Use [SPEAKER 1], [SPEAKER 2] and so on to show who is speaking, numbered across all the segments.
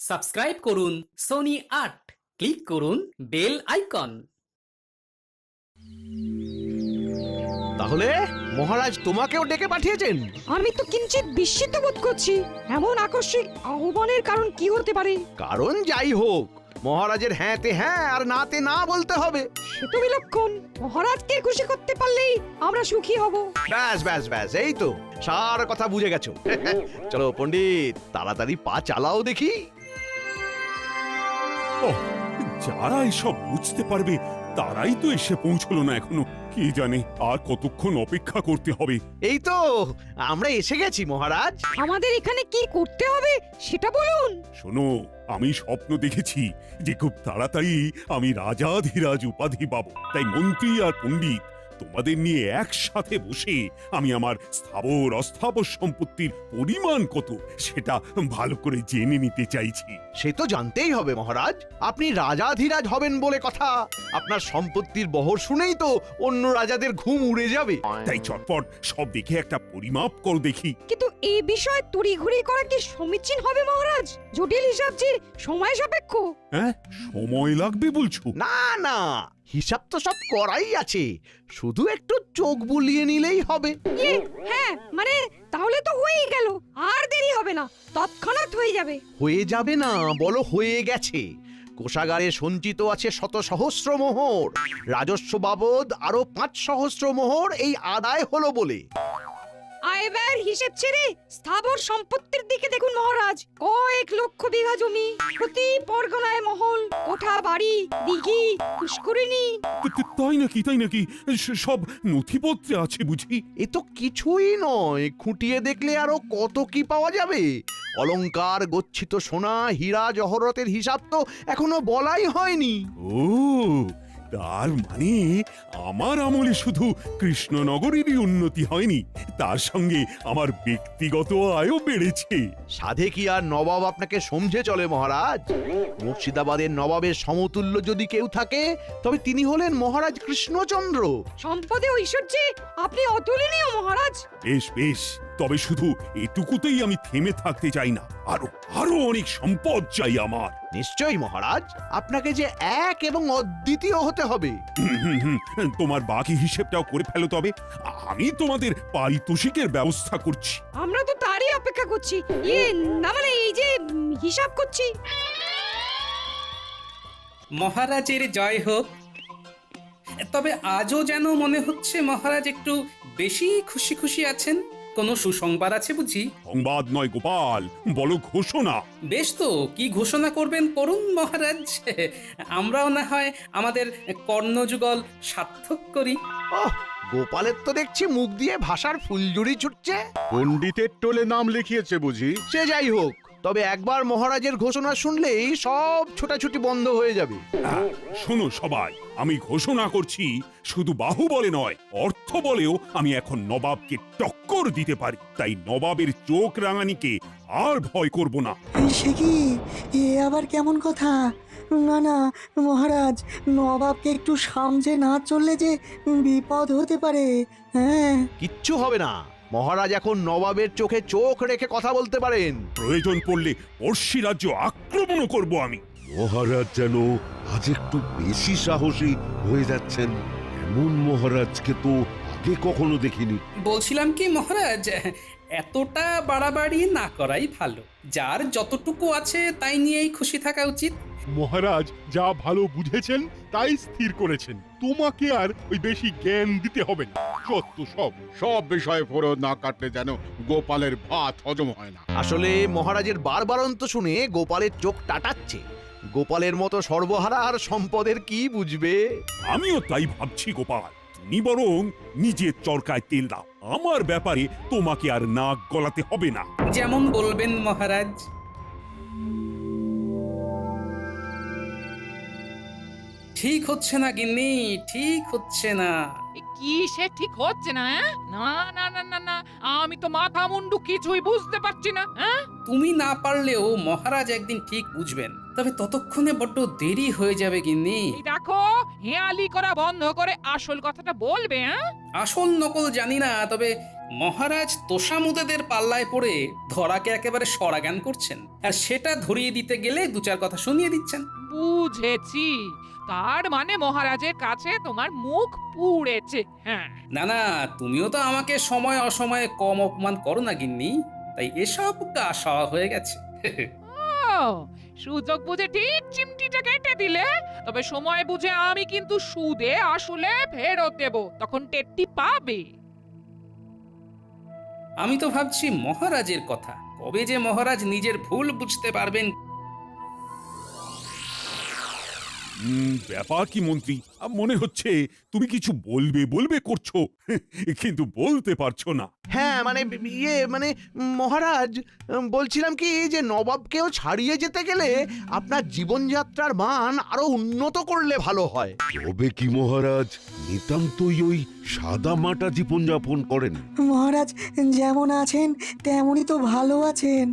[SPEAKER 1] Subscribe করুন Sony ৮, click করুন bell icon.
[SPEAKER 2] তাহলে মহারাজ তোমাকেও ডেকে পাঠিয়েছেন?
[SPEAKER 3] আমি তো কিঞ্চিত বিস্মিত বোধ করছি। এমন আকস্মিক আহ্বানের কারণ কি হতে পারে?
[SPEAKER 2] কারণ যাই হোক, মহারাজের হ্যাঁতে হ্যাঁ আর নাতে না বলতে হবে।
[SPEAKER 3] সে তো বিলক্ষণ। মহারাজকে খুশি করতে পারলেই আমরা সুখী হব।
[SPEAKER 2] ব্যাস ব্যাস ব্যাস, এই তো সার কথা বুঝে গেছো। চলো পণ্ডিত, তাড়াতাড়ি পা চালাও দেখি।
[SPEAKER 4] ওহ, যারা এসব বুঝতে পারবে তারাই তো এসে পৌঁছলো না এখনো। কে জানে আর কতক্ষণ অপেক্ষা করতে হবে।
[SPEAKER 2] এই তো আমরা এসে গেছি মহারাজ।
[SPEAKER 3] আমাদের এখানে কি করতে হবে সেটা বলুন।
[SPEAKER 4] শোনো, আমি স্বপ্ন দেখেছি যে খুব তাড়াতাড়ি আমি রাজাধিরাজ উপাধি পাবো। তাই মন্ত্রী আর পণ্ডিত তোমাদের নিয়ে একসাথে বসে আমি আমার স্থাবর অস্থাবর সম্পত্তির পরিমাণ কত সেটা ভালো করে জেনে নিতে চাইছি।
[SPEAKER 2] সে তো জানতেই হবে মহারাজ, আপনি রাজাধিরাজ হবেন বলে কথা। আপনার সম্পত্তির বহর শুনেই তো অন্য রাজাদের ঘুম উড়ে যাবে।
[SPEAKER 4] তাই চটপট সব দেখে একটা পরিমাপ করো দেখি।
[SPEAKER 3] কিন্তু এই বিষয়ে তড়িঘড়ি করা কি সমীচীন হবে মহারাজ? জটিল হিসাব যে সময় সাপেক্ষ।
[SPEAKER 4] হ্যাঁ, সময় লাগবে বলছো?
[SPEAKER 2] না না, হিসাব তো সব করাই আছে, শুধু একটু চোখ বুলিয়ে নিলেই হবে।
[SPEAKER 3] হ্যাঁ, মানে তাহলে তো হয়েই গেল। আর দেরি হবে না, তৎক্ষণাৎ হয়ে যাবে।
[SPEAKER 2] হয়ে যাবে না, বলো হয়ে গেছে। কোষাগারে সঞ্চিত আছে শত সহস্র মোহর, রাজস্ব বাবদ আরো ৫ সহস্র মোহর এই আদায় হলো বলে।
[SPEAKER 3] আয় ব্যয়ের হিসেব ছেড়ে স্থাবর সম্পত্তির দিকে দেখুন মহারাজ। কয়েক লক্ষ বিঘা জমি, প্রতি পরগনায় মহল, কোঠা বাড়ি, দিঘি, পুষ্করিণী।
[SPEAKER 4] তাই নাকি? তাই নাকি? সব নথিপত্রে আছে বুঝি?
[SPEAKER 2] এ তো কিছুই নয়, খুঁটিয়ে দেখলে আরো কত কি পাওয়া যাবে। অলংকার, গচ্ছিত সোনা, হীরা জহরতের হিসাব তো এখনো বলাই হয়নি।
[SPEAKER 4] ও, তার মানে আমার আমলে শুধু কৃষ্ণনগরেরই উন্নতি হয়নি, তার সঙ্গে আমার ব্যক্তিগত আয়ও বেড়েছে।
[SPEAKER 2] সাধে কি আর নবাব আপনাকে সমঝে চলে মহারাজ? মুর্শিদাবাদের নবাবের সমতুল্য যদি কেউ থাকে তবে তিনি হলেন মহারাজ কৃষ্ণচন্দ্র।
[SPEAKER 3] সম্পদে ঐশ্বর্যে আপনি অতুলনীয় মহারাজ।
[SPEAKER 4] বেশ বেশ, তবে শুধু এটুকুতেই আমি থেমে থাকতে চাই না, আরো আরো অনেক সম্পদ চাই আমার।
[SPEAKER 2] নিশ্চয়ই মহারাজ, আপনাকে যে এক এবং অদ্বিতীয় হতে হবে।
[SPEAKER 4] তোমার বাকি হিসেবটাও করে ফেলো তবে, আমি তোমাদের পারিতোষিকের ব্যবস্থা করছি।
[SPEAKER 3] আমরা তো তারই অপেক্ষা করছি। না মানে এই যে হিসাব করছি।
[SPEAKER 1] মহারাজের জয় হোক। তবে আজও যেন মনে হচ্ছে মহারাজ একটু বেশি খুশি খুশি আছেন। কোনো সুসংবাদ আছে বুঝি?
[SPEAKER 4] সংবাদ নয় গোপাল, বলো ঘোষণা।
[SPEAKER 1] বেশ তো, কি ঘোষণা করবেন করুন মহারাজ। আমরাও না হয় আমাদের কর্ণযুগল সার্থক করি।
[SPEAKER 2] ওহ, গোপালের তো দেখছি মুখ দিয়ে ভাষার ফুলঝুরি ছুটছে।
[SPEAKER 5] পণ্ডিতের টোলে নাম লিখিয়েছে বুঝি?
[SPEAKER 2] সে যাই হোক, তবে একবার মহারাজের ঘোষণা শুনলেই সব ছোটাছুটি বন্ধ হয়ে যাবে।
[SPEAKER 4] শোনো সবাই, আমি ঘোষণা করছি, শুধু বাহুবলে নয়, অর্থ বলেও আমি এখন নবাবকে টক্কর দিতে পারি। তাই নবাবের চোখ রাঙানিকে আর ভয় করব না।
[SPEAKER 6] সে কি? এ আবার কেমন কথা? না না মহারাজ, নবাবকে একটু সামজে না চললে যে বিপদ হতে পারে। হ্যাঁ,
[SPEAKER 2] কিচ্ছু হবে না, মহারাজ এখন নবাবের চোখে চোখ রেখে কথা বলতে পারেন।
[SPEAKER 4] প্রয়োজন পড়লে পড়শি রাজ্য আক্রমণও করব আমি।
[SPEAKER 7] মহারাজ যেন আজ একটু বেশি সাহসী হয়ে যাচ্ছেন। এমন মহারাজকে তো আগে কখনো দেখিনি।
[SPEAKER 1] বলছিলাম কি মহারাজ, এতটা বাড়াবাড়ি না করাই ভালো। যার যতটুকু আছে তাই নিয়েই খুশি থাকা উচিত।
[SPEAKER 5] মহারাজ যা ভালো বুঝেছেন তাই স্থির করেছেন, তোমাকে আর ওই বেশি জ্ঞান দিতে হবে না। সত্য সব বিষয়ে ফোরদ না কাটলে যেন গোপালের ভাত হজম হয় না।
[SPEAKER 2] আসলে মহারাজের বারবারন্ত শুনে গোপালের চোখ টাটাচ্ছে। গোপালের মতো সর্বহারা আর সম্পদের কি বুঝবে?
[SPEAKER 4] আমিও তাই ভাবছি গোপাল, তুমি বরং নিজের চরকায় তেল দাও। আমার ব্যাপারে তোমাকে আর নাক গলাতে হবে না।
[SPEAKER 1] যেমন বলবেন মহারাজ। ঠিক হচ্ছে না গিন্নি, ঠিক হচ্ছে না।
[SPEAKER 8] কি সে ঠিক হচ্ছে না? না না না না না, আমি তো মাথা মুন্ডু কিছুই বুঝতে পারছি না।
[SPEAKER 1] তুমি না পারলেও মহারাজ একদিন ঠিক বুঝবেন। তবে ততক্ষণে বড্ড দেরি হয়ে যাবে গিন্নি।
[SPEAKER 8] এই দেখো, হেয়ালি করা বন্ধ করে আসল কথাটা বলবে। হ্যাঁ,
[SPEAKER 1] আসল নকল জানি না, তবে মহারাজ তোষামুদেদের পাল্লায় পড়ে ধরাকে একেবারে সরাগান করছেন, আর সেটা ধরিয়ে দিতে গেলে দু চার কথা শুনিয়ে দিচ্ছেন।
[SPEAKER 8] বুঝেছি। তার মানে মহারাজের কাছে তোমার মুখ পুড়েছে। হ্যাঁ,
[SPEAKER 1] না না, তুমিও তো আমাকে সময় অসময়ে কম অপমান করো না গিন্নি, তাই এসব গা সওয়া হয়ে গেছে।
[SPEAKER 8] ও, সুযোগ বুঝে ঠিক চিমটিটা কেটে দিলে। তবে সময় বুঝে আমি কিন্তু সুদে আসলে ফেরত দেব, তখন টেটটি পাবে।
[SPEAKER 1] আমি তো ভাবছি মহারাজের কথা, কবে যে মহারাজ নিজের ভুল বুঝতে পারবেন।
[SPEAKER 4] ব্যাপার কি মন্ত্রী, মনে হচ্ছে তুমি কিছু বলবে বলবে করছো, কিন্তু বলতে পারছো না।
[SPEAKER 2] হ্যাঁ মানে মানে মহারাজ, বলছিলাম কি যে নবাবকেও ছাড়িয়ে যেতে গেলে আপনার জীবনযাত্রার মান আরো উন্নত করলে ভালো হয়।
[SPEAKER 7] তবে কি মহারাজ নিতান্তই ওই সাদা মাটা জীবনযাপন করেন?
[SPEAKER 6] মহারাজ যেমন আছেন তেমনই তো ভালো আছেন,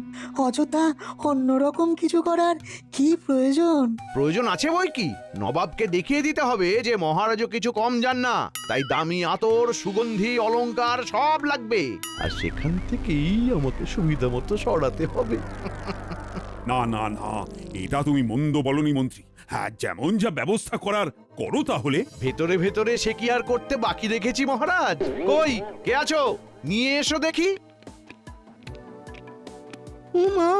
[SPEAKER 6] অযথা অন্যরকম কিছু করার কি প্রয়োজন?
[SPEAKER 2] প্রয়োজন আছে বই কি, নবাবকে দেখিয়ে দিতে হবে যে মহারাজও কিছু কম যান না, তাই দামি আতর, সুগন্ধি, অলংকার সব লাগবে, আর সেখান থেকেই আমাকে সুবিধা মতো সরাতে হবে।
[SPEAKER 4] না না না, এটা তুমি মন্দ বলনি মন্ত্রী। হ্যাঁ, যেমন যা ব্যবস্থা করার করো তাহলে।
[SPEAKER 2] ভেতরে ভেতরে সে কি আর করতে বাকি রেখেছি মহারাজ? কই কে আছো, নিয়ে এসো দেখি।
[SPEAKER 9] উমা,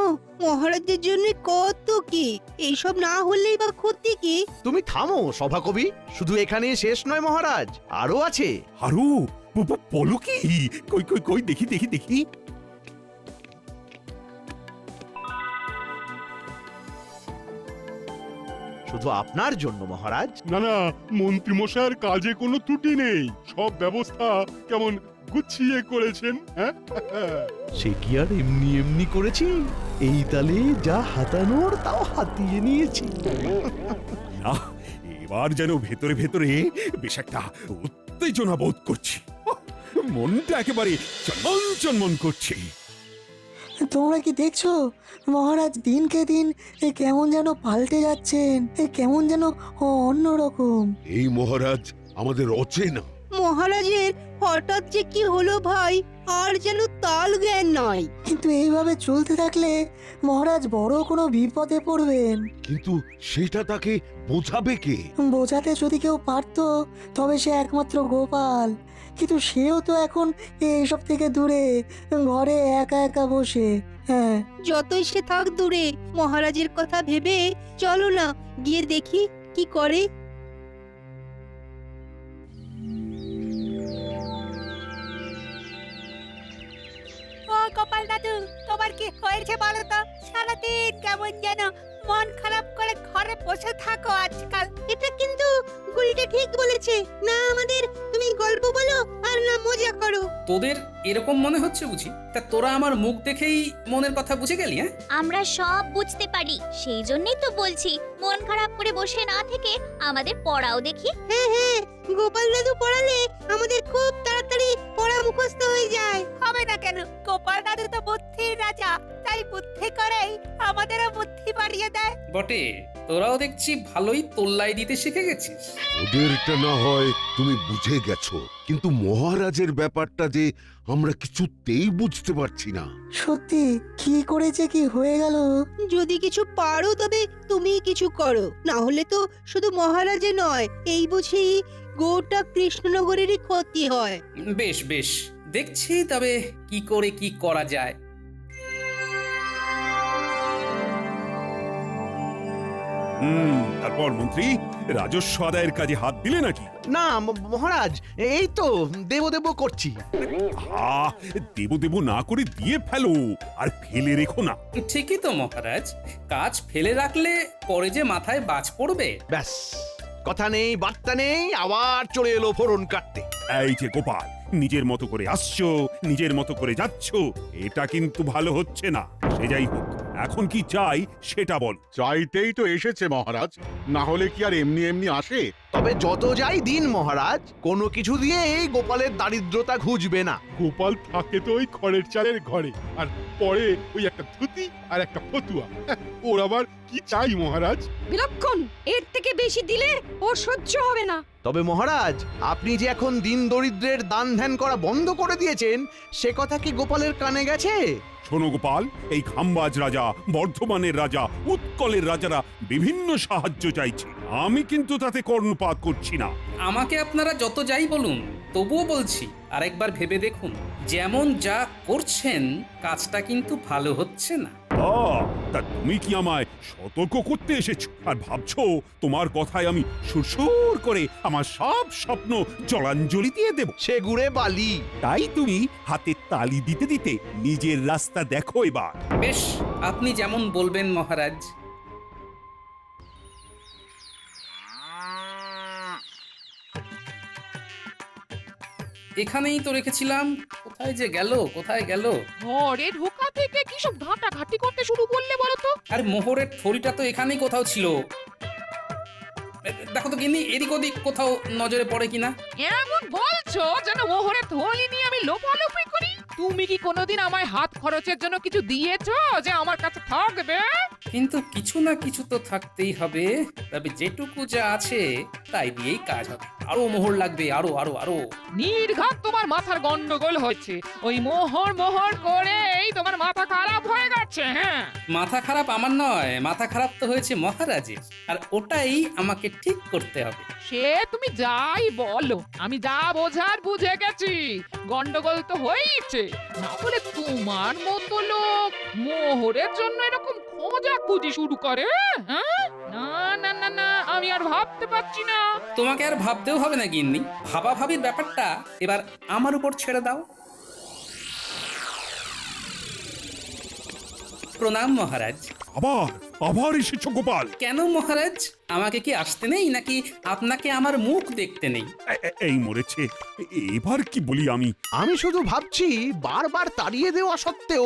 [SPEAKER 9] মহারাজের জন্য কত কি, এইসব না হলেই বা ক্ষতি কি?
[SPEAKER 2] তুমি থামো সভাকবি, শুধু এখানেই শেষ নয় মহারাজ, আরো আছে।
[SPEAKER 4] আরো বলো কি? কই কই কই, দেখি দেখি দেখি।
[SPEAKER 2] শুধু আপনার জন্য মহারাজ।
[SPEAKER 5] না না, মন্ত্রী মশাইয়ের কাজে কোনো ত্রুটি নেই, সব ব্যবস্থা কেমন গুছিয়ে করেছেন। হ্যাঁ,
[SPEAKER 2] সে কি আর এমনি এমনি করেছি, এই তালে যা হাতানোর তাও হাতিয়ে নিয়েছি।
[SPEAKER 4] না, এবার যেন ভেতরে ভেতরে বেশ একটা উত্তেজনা বোধ করছি। মনটা একেবারে চনমন চনমন করছে।
[SPEAKER 6] তোমরা কি দেখছো মহারাজ দিনকে দিন কেমন যেন পাল্টে যাচ্ছেন, কেমন যেন অন্যরকম।
[SPEAKER 7] এই মহারাজ আমাদের অচেনা।
[SPEAKER 9] মহারাজের হঠাৎ যে কি হলো ভাই, আর যেন তাল জ্ঞান নাই।
[SPEAKER 6] কিন্তু এইভাবে চলতে থাকলে মহারাজ বড় কোনো বিপদে পড়বেন।
[SPEAKER 7] কিন্তু সেটা তাকে বোঝাবে কে?
[SPEAKER 6] বোঝাতে যদি কেউ পারতো তবে সে একমাত্র গোপাল, কিন্তু সেও তো এখন এইসব থেকে দূরে, ঘরে একা একা বসে। হ্যাঁ,
[SPEAKER 9] যতই সে থাক দূরে, মহারাজের কথা ভেবে চলো না গিয়ে দেখি কি করে।
[SPEAKER 10] ও গোপাল দাদু, তোমার কি হয়েছে বলো তো? সারাদিন কেমন যেন মন খারাপ করে ঘরে বসে থাকো আজকাল।
[SPEAKER 9] এটা কিন্তু গুলটে ঠিক বলেছে না, আমাদের তুমি গল্প বলো আর না মজা করো।
[SPEAKER 1] তোদের এরকম মনে হচ্ছে বুঝি? তা তোরা আমার মুখ দেখেই মনের কথা বুঝে গেলি? হ্যাঁ,
[SPEAKER 11] আমরা সব বুঝতে পারি, সেই জন্যই তো বলছি মন খারাপ করে বসে না থেকে আমাদের পড়াও দেখি।
[SPEAKER 9] হ্যাঁ হ্যাঁ, গোপাল দাদু পড়ালে আমাদের খুব তাড়াতাড়ি পড়া মুখস্থ হয়ে যায়।
[SPEAKER 10] হবে না কেন, গোপাল দাদু তো বুদ্ধির রাজা, তাই বুদ্ধি করেই আমাদেরও বুদ্ধি বাড়িয়ে দেয়।
[SPEAKER 1] বটে, তোরাও দেখছি ভালোই তোল্লাই দিতে শিখে গেছিস।
[SPEAKER 7] ওদেরটা না হয় তুমি বুঝে গেছো, কিন্তু মহারাজের ব্যাপারটা যে আমরা কিছুতেই বুঝতে পারছি না।
[SPEAKER 6] সত্যি কি করেছে কি হয়ে গেল?
[SPEAKER 9] যদি কিছু পারো তবে তুমি কিছু করো, না হলে তো শুধু মহারাজে নয়, এই বুঝি গোটা কৃষ্ণনগরেরই ক্ষতি হয়।
[SPEAKER 1] বেশ বেশ, দেখছি তবে কি করে কি করা যায়।
[SPEAKER 4] তারপর মন্ত্রী রাজস্ব আদায়ের কাজে হাত দিলে নাকি?
[SPEAKER 2] না মহারাজ, এই তো দেব দেব করছি।
[SPEAKER 4] দেব দেব না করে দিয়ে ফেলো, আর ফেলে রেখো না।
[SPEAKER 1] ঠিকই তো মহারাজ, কাজ ফেলে রাখলে পরে যে মাথায় বাজ পড়বে।
[SPEAKER 2] ব্যাস, কথা নেই বার্তা নেই, আবার চলে এলো ফোড়ন কাটতে।
[SPEAKER 4] এই যে গোপাল, নিজের মতো করে আসছো, নিজের মতো করে যাচ্ছো, এটা কিন্তু ভালো হচ্ছে না। সে যাই হোক, এখন কি চাই সেটা বল।
[SPEAKER 5] চাইতেই তো এসেছে মহারাজ, না হলে কি আর এমনি এমনি আসে?
[SPEAKER 2] তবে যত যাই দিন মহারাজ, কোনো কিছু দিয়ে এই গোপালের দারিদ্রতা ঘুচবে না।
[SPEAKER 5] গোপাল থাকে তো ওই খড়ের চালের ঘরে, আর পরে ওই একটা ধুতি আর একটা ফতুয়া। ওর আবার কি চাই মহারাজ?
[SPEAKER 3] বিলক্ষণ, এর থেকে বেশি দিলে ওর সহ্য হবে না।
[SPEAKER 2] তবে মহারাজ, আপনি যে এখন দিন দরিদ্রের দান ধ্যান করা বন্ধ করে দিয়েছেন, সে কথা কি গোপালের কানে গেছে?
[SPEAKER 4] শোনো গোপাল, এই খাম্বাজ রাজা, বর্ধমানের রাজা, উৎকলের রাজারা বিভিন্ন সাহায্য চাইছে। আমি কিন্তু তাতে কর্ণপাত করছি না।
[SPEAKER 1] আমাকে আপনারা যত যাই বলুন, তবুও বলছি আরেকবার ভেবে দেখুন, যেমন যা করছেন কাজটা কিন্তু ভালো হচ্ছে না।
[SPEAKER 4] তা তুমি কি আমায় সতর্ক করতে এসেছো আর ভাবছো তোমার কথায় আমি সুরসুর করে আমার সব স্বপ্ন জলাঞ্জলি দিয়ে দেব?
[SPEAKER 2] সে গুড়ে বালি।
[SPEAKER 4] তাই তুমি হাতে তালি দিতে দিতে নিজের রাস্তা দেখো এবার।
[SPEAKER 1] বেশ, আপনি যেমন বলবেন মহারাজ। এখানেই তো রেখেছিলাম, কোথায় যে গেল, কোথায় গেল?
[SPEAKER 8] ঘরে ঢোকা থেকে কি সব ঘাটাঘাটি করতে শুরু করলে বলো তো?
[SPEAKER 1] আর মোহরের থলিটা তো এখানেই কোথাও ছিল। দেখো তো গিন্নি, এদিক ওদিক কোথাও নজরে পড়ে কিনা।
[SPEAKER 8] এমন বলছো যেন মোহরের থলি নিয়ে আমি লোপালোপি করি। তুমি কি কোনোদিন আমায় হাত খরচের জন্য কিছু দিয়েছো যে আমার কাছে থাকবে?
[SPEAKER 1] কিন্তু কিছু না কিছু তো থাকতেই হবে। তবে যেটুকু যা আছে তাই দিয়েই কাজ হবে। আরো মোহর লাগবে, আরো আরো আরো।
[SPEAKER 8] নির্ঘাত তোমার মাথার গন্ডগোল হচ্ছে। ওই মোহর মোহর করেই তোমার মাথা খারাপ হয়ে গেছে। হ্যাঁ,
[SPEAKER 1] মাথা খারাপ আমার নয়, মাথা খারাপ তো হয়েছে মহারাজের, আর ওটাই আমাকে ঠিক করতে হবে।
[SPEAKER 8] সে তুমি যাই বলো, আমি যা বোঝার বুঝে গেছি। গন্ডগোল তো হয়েছে, না হলে তোমার মতো লোক মোহরের জন্য এরকম খোঁজাখুঁজি শুরু করে? হ্যাঁ, না না না না, আমি আর ভাবতে পারছি না।
[SPEAKER 1] তোমাকে আর ভাবতেও হবে না গিন্নি, ভাবাভাবির ব্যাপারটা এবার আমার উপর ছেড়ে দাও। প্রণাম মহারাজ।
[SPEAKER 4] আবার আবার এসেছো গোপাল?
[SPEAKER 1] কেন মহারাজ, আমাকে কি আসতে নেই নাকি আপনাকে আমার মুখ দেখতে নেই?
[SPEAKER 4] এই মরেছে, এবার কি বলি আমি?
[SPEAKER 2] আমি শুধু ভাবছি, বারবার তাড়িয়ে দেওয়া সত্ত্বেও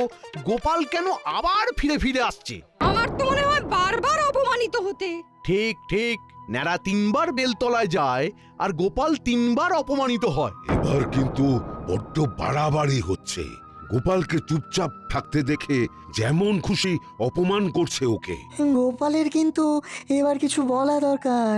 [SPEAKER 2] গোপাল কেন আবার ফিরে ফিরে আসছে।
[SPEAKER 3] আমার তো মনে হয় বারবার অপমানিত হতে।
[SPEAKER 2] ঠিক ঠিক, ন্যাড়া 3বার বেলতলায় যায় আর গোপাল 3বার অপমানিত হয়।
[SPEAKER 7] এবার কিন্তু বড্ড বাড়াবাড়ি হচ্ছে। গোপালকে চুপচাপ থাকতে দেখে যেমন খুশি অপমান করছে ওকে।
[SPEAKER 6] গোপালের কিন্তু এবার কিছু বলা দরকার।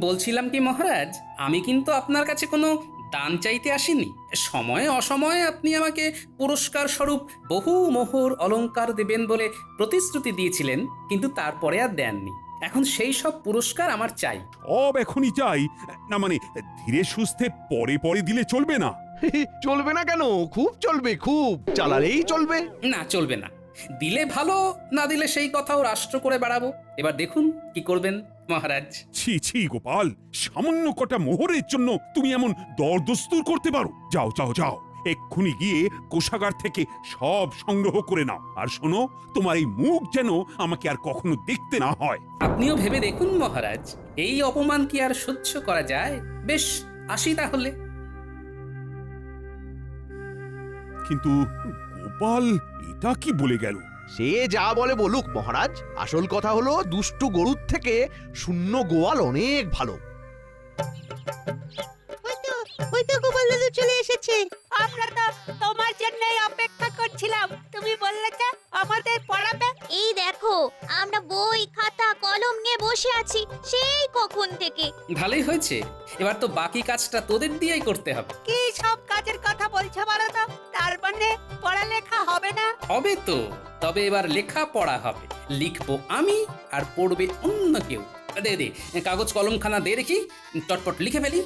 [SPEAKER 1] বলছিলাম কি মহারাজ, আমি কিন্তু আপনার কাছে কোনো দান চাইতে আসিনি। সময়ে অসময়ে আপনি আমাকে পুরস্কার স্বরূপ বহু মোহর অলংকার দেবেন বলে প্রতিশ্রুতি দিয়েছিলেন, কিন্তু তারপরে আর দেননি। এখন সেই সব পুরস্কার আমার চাই।
[SPEAKER 4] সব এখনই চাই? না মানে ধীরে সুস্থে পরে পরে দিলে চলবে না?
[SPEAKER 2] চলবে না কেন? খুব চলবে, খুব চালালেই চলবে।
[SPEAKER 1] না, চলবে না। দিলে ভালো, না দিলে সেই কথাও রাষ্ট্র করে বেড়াবো। এবার দেখুন কি করবেন মহারাজ।
[SPEAKER 4] ছি ছি গোপাল, সামান্য কটা মোহরের জন্য তুমি এমন দরদস্তুর করতে পারো? যাও যাও যাও, এক্ষুনি গিয়ে কোষাগার থেকে সব সংগ্রহ করে নাও। আর শোনো, তোমার এই মুখ যেন আমাকে আর কখনো দেখতে না হয়।
[SPEAKER 1] আপনিও ভেবে দেখুন মহারাজ, এই অপমান কি আর সহ্য করা যায়? বেশ, আসি তাহলে।
[SPEAKER 4] কিন্তু গোপাল এটা কি বলে গেল?
[SPEAKER 2] সে যা বলে বলুক মহারাজ, আসল কথা হলো দুষ্টু গরুর থেকে শূন্য গোয়াল অনেক ভালো।
[SPEAKER 9] ওই তো গোপাল দাদু চলে এসেছে।
[SPEAKER 10] আমরা তো তোমার জন্যই অপেক্ষা করছিলাম। তুমি বললে যে আমাদের পড়াবে।
[SPEAKER 11] এই দেখো, আমরা বই খাতা কলম নিয়ে বসে আছি সেই কখন থেকে।
[SPEAKER 1] ভালোই হয়েছে, এবার তো বাকি কাজটা তোদের দিয়েই করতে হবে।
[SPEAKER 10] কি সব কাজের কথা বলছো বলো তো? তার মানে পড়ালেখা হবে না?
[SPEAKER 1] হবে তো, তবে এবার লেখা পড়া হবে। লিখবো আমি আর পড়বে অন্য কেউ। দে দে কাগজ কলমখানা দে দেখি, চটপট লিখে ফেলি।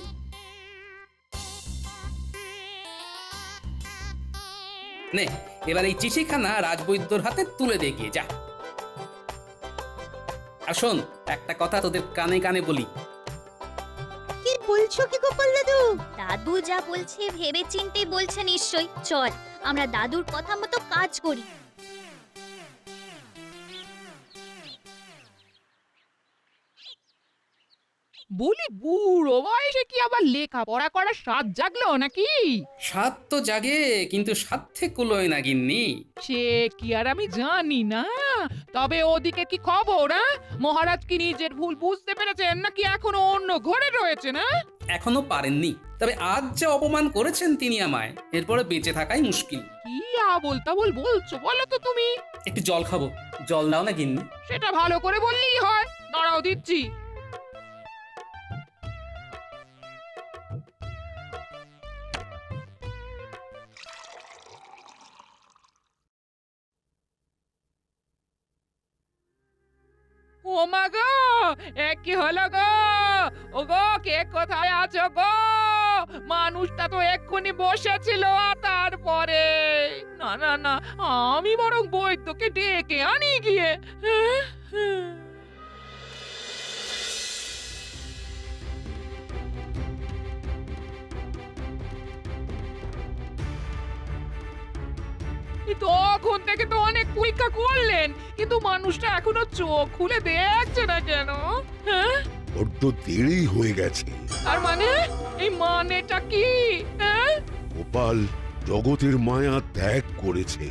[SPEAKER 1] নে, এবার এই চিঠিখানা রাজবৈদ্যর হাতে তুলে দে গিয়ে, যা। আর শোন, একটা কথা তোদের কানে কানে বলি।
[SPEAKER 9] কি বলছো কি গোপাল দাদু?
[SPEAKER 11] দাদু যা বলছে ভেবে চিন্তে বলছে নিশ্চয়ই। চল, আমরা দাদুর কথা মতো কাজ করি।
[SPEAKER 8] বলি বুড়ো বয়সে কি আবার লেখাপড়া করার স্বাদ জাগলো নাকি?
[SPEAKER 1] স্বাদ তো জাগে, কিন্তু সাধ্যে কুলোয় না গিন্নি।
[SPEAKER 8] সে কি আর আমি জানি না। তবে ওদিকে কি খবর? মহারাজ কি নিজের ভুল বুঝতে পেরেছেন নাকি এখনো অন্য ঘরে রয়েছে? না
[SPEAKER 1] এখনো পারেননি, তবে আজ যে অপমান করেছেন তিনি আমায়, এরপরে বেঁচে থাকাই মুশকিল।
[SPEAKER 8] কি আবোল তাবোল বলছো বলো তো তুমি?
[SPEAKER 1] একটু জল খাবো, জল দাও না গিন্নি।
[SPEAKER 8] সেটা ভালো করে বললেই হয়। দাঁড়াও দিচ্ছি। ও মা গো, কি হলো গো? ও গো, কে কোথায় আছো গো? মানুষটা তো এক্ষুনি বসেছিল, তারপরে না না না, আমি বরং বৈদ্যকে ডেকে আনি গিয়ে। তখন থেকে তো অনেক পরীক্ষা করলেন, কিন্তু মানুষটা এখনো চোখ খুলে দেখছে না কেন? হ্যাঁ,
[SPEAKER 7] বড্ড দেরি হয়ে গেছে।
[SPEAKER 8] আর মানে এই মানেটা কি? হ্যাঁ,
[SPEAKER 7] গোপাল জগতের মায়া ত্যাগ করেছে।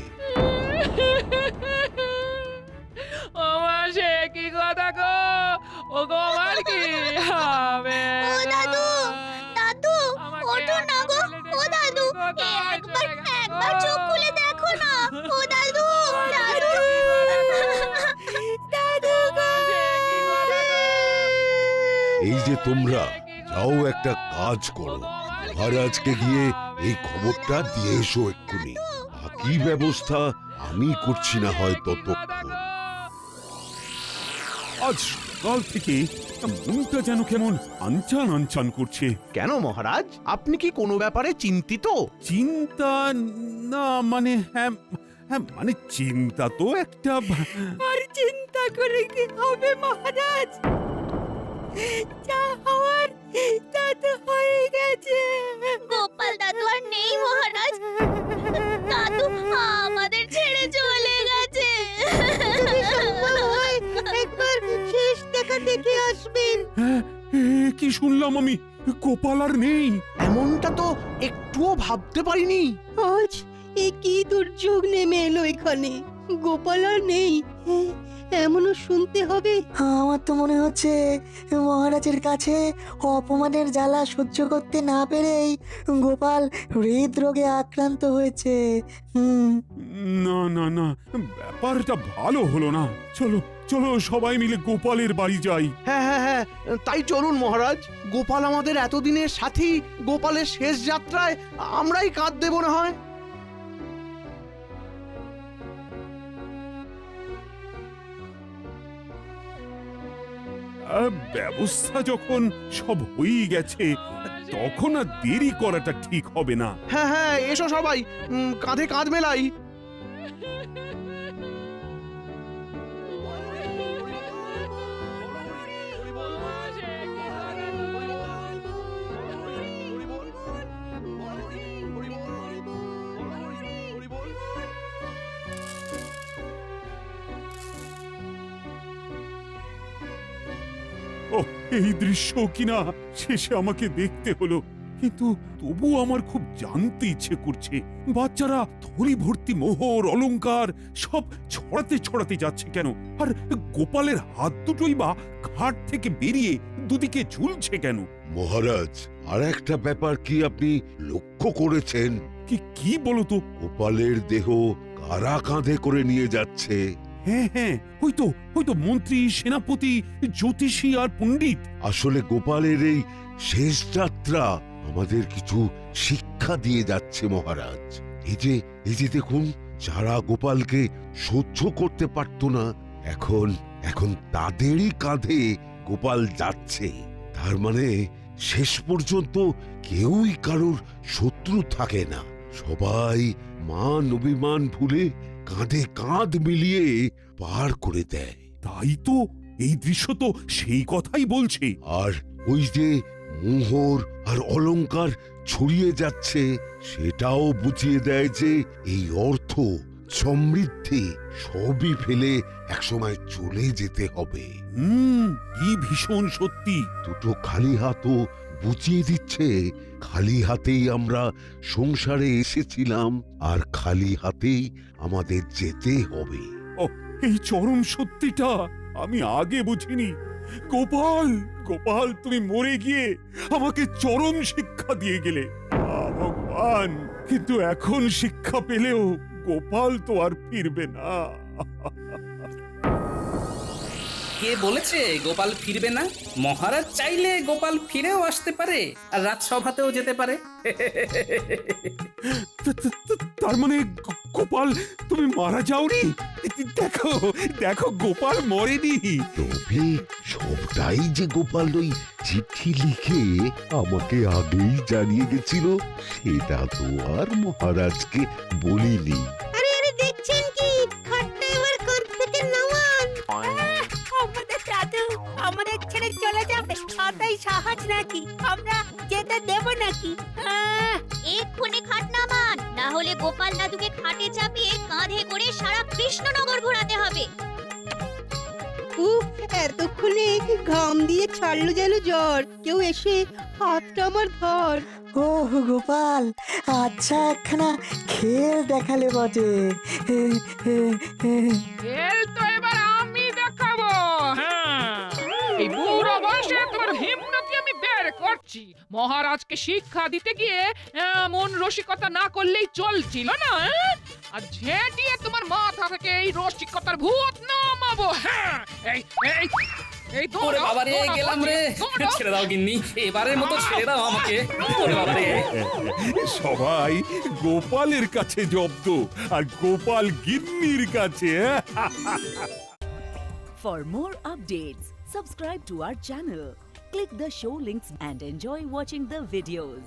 [SPEAKER 8] আমার সে কি কথা গো? ও গো, আমার কি হবে?
[SPEAKER 11] ও দাদু, দাদু,
[SPEAKER 8] আমাকে
[SPEAKER 11] ওঠো না গো। ও দাদু, একবার চোখ খুলে দেখো না। ও দাদু, দাদু, দাদু গো।
[SPEAKER 7] এই যে তোমরা যাও, একটা কাজ করো, মহারাজকে গিয়ে এই খবরটা দিয়ে এসো এক্ষুনি। বাকি ব্যবস্থা আমি করছি না হয় ততক্ষণ।
[SPEAKER 4] আজ সকাল থেকে মনটা যেন কেমন আনচান আনচান করছে।
[SPEAKER 2] কেন মহারাজ, আপনি কি কোনো ব্যাপারে চিন্তিত?
[SPEAKER 4] চিন্তা না, মানে হ্যাঁ হ্যাঁ, মানে চিন্তা তো একটা।
[SPEAKER 9] আর চিন্তা করে কি হবে মহারাজ? যা হওয়ার তা তো হয়ে গেছে।
[SPEAKER 11] গোপাল দাদু আর নেই মহারাজ। দাদু আমাদের ছেড়ে চলে গেছে।
[SPEAKER 9] একবার শেষ দেখা দেখে আসবেন।
[SPEAKER 4] হ্যাঁ, কি শুনলাম আমি? গোপাল আর নেই।
[SPEAKER 2] এমনটা তো একটুও ভাবতে পারিনি।
[SPEAKER 9] আজ এ কি দুর্যোগ নেমে এলো এখানে? গোপাল আর নেই, এমনও শুনতে হবে।
[SPEAKER 6] আমার তো মনে হচ্ছে মহারাজের কাছে অপমানের জ্বালা সহ্য করতে না পেরেই গোপাল হৃদরোগে আক্রান্ত হয়েছে।
[SPEAKER 4] না না না, ব্যাপারটা ভালো হলো না। চলো চলো, সবাই মিলে গোপালের বাড়ি যাই।
[SPEAKER 2] হ্যাঁ হ্যাঁ হ্যাঁ, তাই চলুন মহারাজ। গোপাল আমাদের এতদিনের সাথী, গোপালের শেষ যাত্রায় আমরাই কাঁধ দেব না হয়।
[SPEAKER 4] ব্যবস্থা যখন সব হয়েই গেছে, তখন আর দেরি করাটা ঠিক হবে না।
[SPEAKER 2] হ্যাঁ হ্যাঁ, এসো সবাই, কাঁধে কাঁধ মেলাই।
[SPEAKER 4] ও, এই দৃশ্য কিনা শেষে আমাকে দেখতে হলো, কিন্তু তবু আমার খুব জানতে ইচ্ছে করছে, বাচ্চারা থলি ভর্তি মোহর অলংকার সব ছড়াতে ছড়াতে যাচ্ছে কেন? আর গোপালের হাত দুটোই বা খাট থেকে বেরিয়ে দুদিকে ঝুলছে কেন?
[SPEAKER 7] মহারাজ, আর একটা ব্যাপার কি আপনি লক্ষ্য করেছেন?
[SPEAKER 4] কি বলতো?
[SPEAKER 7] গোপালের দেহ কারা কাঁধে করে নিয়ে যাচ্ছে?
[SPEAKER 4] হ্যাঁ হ্যাঁ, হয়তো মন্ত্রী, সেনাপতি, জ্যোতিষী আর পণ্ডিত।
[SPEAKER 7] আসলে গোপালের এই শেষ যাত্রা আমাদের কিছু শিক্ষা দিয়ে যাচ্ছে মহারাজ। এই যে দেখুন, যারা গোপালকে সহ্য করতে পারত না, এখন তাদেরই কাঁধে গোপাল যাচ্ছে। তার মানে শেষ পর্যন্ত কেউই কারোর শত্রু থাকে না, সবাই মান অভিমান ভুলে কাঁধে কাঁধ মিলিয়ে পার করে দেয়।
[SPEAKER 4] তাই তো, এই দৃশ্য তো সেই কথাই বলছে।
[SPEAKER 7] আর ওই যে মোহর আর অলংকার ছড়িয়ে যাচ্ছে, সেটাও বুঝিয়ে দেয় যে এই অর্থ সমৃদ্ধি সবই ফেলে একসময় চলে যেতে হবে।
[SPEAKER 4] কি ভীষণ সত্যি।
[SPEAKER 7] দুটো খালি হাতও বুঝিয়ে দিচ্ছে খালি হাতেই আমরা সংসারে এসেছিলাম আর খালি হাতেই আমাদের যেতে হবে।
[SPEAKER 4] এই চরম সত্যিটা আমি আগে বুঝিনি। গোপাল, গোপাল, তুমি মরে গিয়ে আমাকে চরম শিক্ষা দিয়ে গেলে। ভগবান, কিন্তু এখন শিক্ষা পেলেও গোপাল তো আর ফিরবে না।
[SPEAKER 1] কে বলেছে গোপাল ফিরবে না? মহারাজ চাইলে গোপাল ফিরেও আসতে পারে আর রাজসভাতেও যেতে পারে।
[SPEAKER 4] তার মানে গোপাল, তুমি মারা যাওনি? দেখো দেখো, গোপাল মরেনি।
[SPEAKER 7] তবে সবটাই যে গোপাল ওই চিঠি লিখে আমাকে আগেই জানিয়ে গেছিল সেটা তো আর মহারাজকে বলিনি।
[SPEAKER 9] আরে আরে দেখছেন কি খাটটা এবার কাঁধ থেকে নামান।
[SPEAKER 10] আমাদের দাদু আমাদের ছেড়ে চলে যাবে, তাই সাহস নাকি? আমরা যেতে দেব নাকি?
[SPEAKER 11] এক্ষুনি খাট নামান, না হলে গোপাল দাদুকে খাটে চাপিয়ে কাঁধে করে সারা কৃষ্ণনগর ঘোরাতে হবে।
[SPEAKER 9] উফ, এতক্ষণে ঘাম দিয়ে ছাড়লো যেন জ্বর। কেউ এসে হাতটা আমার ধর।
[SPEAKER 6] ও গোপাল, আচ্ছা একখানা খেল দেখালে বটে।
[SPEAKER 8] খেল তো এবার আমি দেখাবো। হ্যাঁ, এই বুড়ো বয়সে তোমার হিম্মতি আমি বের করছি। মহারাজকে শিক্ষা দিতে গিয়ে এমন রসিকতা না করলেই চলছিল না। আর ঝেঁটিয়ে তোমার মাথা থেকে এই রসিকতার ভূত নামাবো। হ্যাঁ, এই এই এই
[SPEAKER 1] ওরে বাবা রে, গেলাম রে। ছেড়ে দাও গিন্নি, এবারের মতো ছেড়ে দাও আমাকে। ওরে বাবা রে।
[SPEAKER 4] সবাই গোপালের কাছে জব্দ আর গোপাল গিন্নির কাছে।
[SPEAKER 12] For more updates, subscribe to our channel, click the show links and enjoy watching the videos.